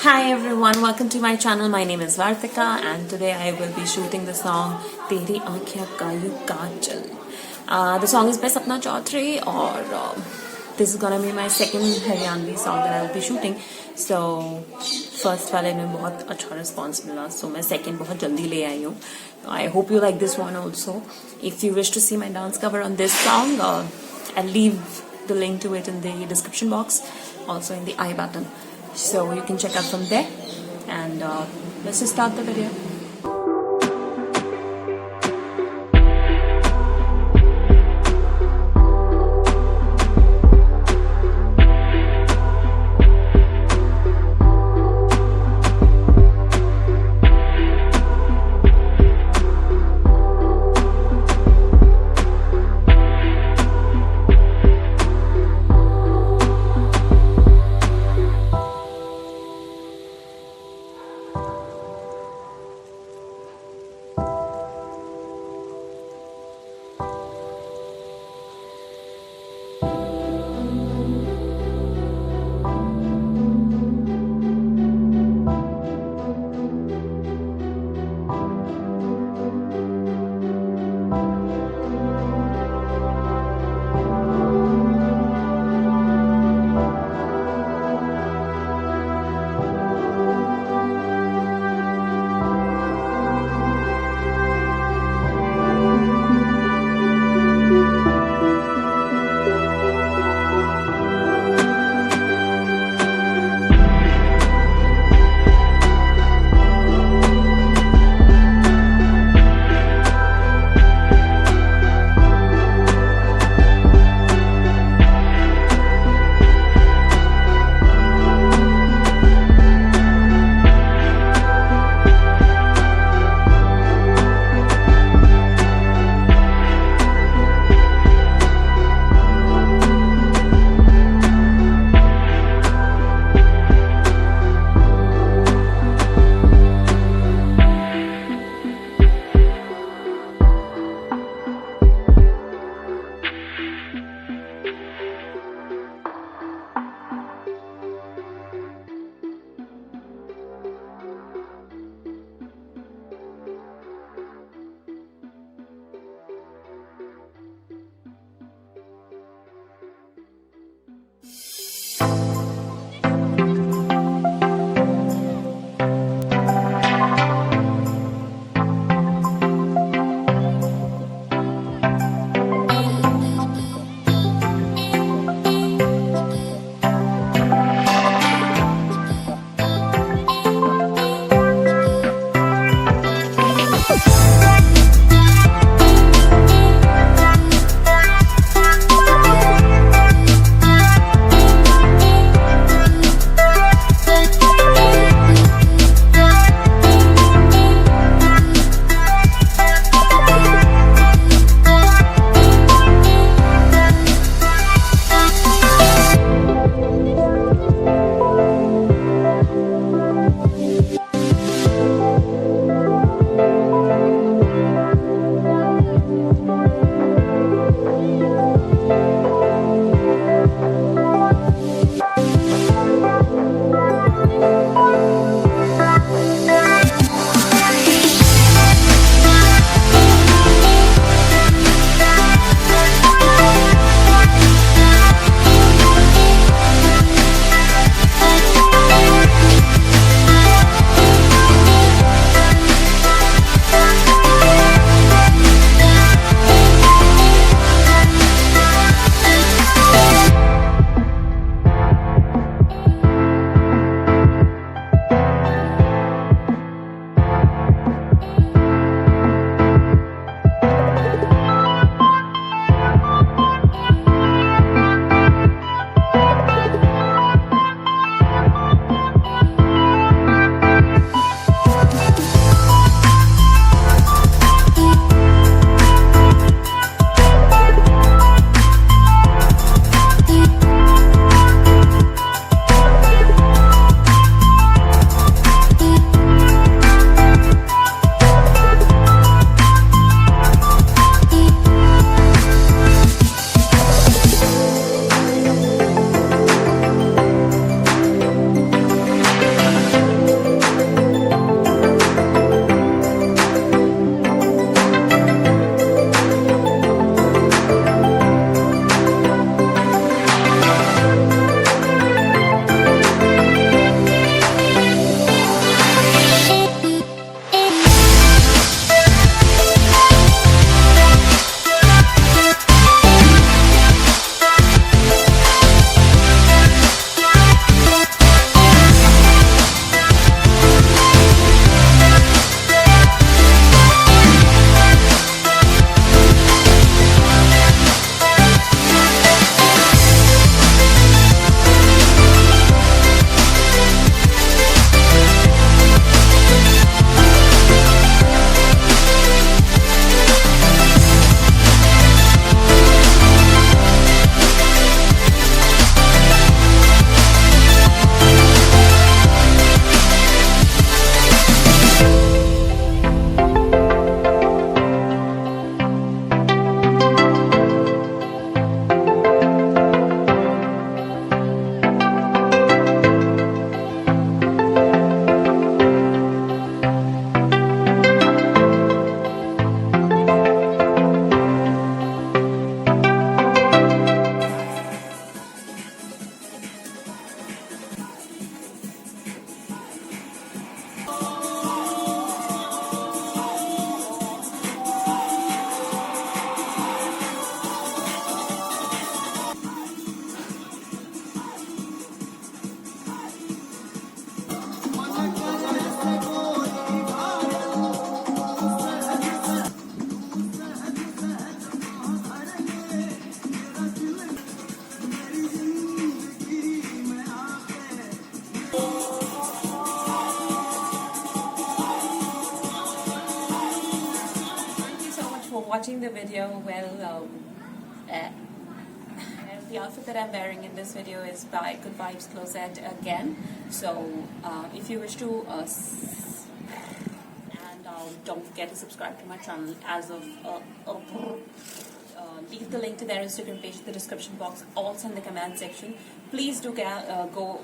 Hi everyone, welcome to my channel. My name is Vartika and today I will be shooting the song Teri Ankhya Yo Kajal. The song is by Sapna Choudhary or this is gonna be my second Haryanvi song that I will be shooting. So first वाले में बहुत अच्छा response मिला, so मैं second बहुत जल्दी ले आई हूँ. I hope you like this one also. If you wish to see my dance cover on this song, I'll leave the link to it in the description box, also in the I button. So you can check out from there and let's just start the video. watching the video, well, the outfit that I'm wearing in this video is by Good Vibes Closet again. So if you wish to don't forget to subscribe to my channel as of leave the link to their Instagram page in the description box, also in the comment section. Please do go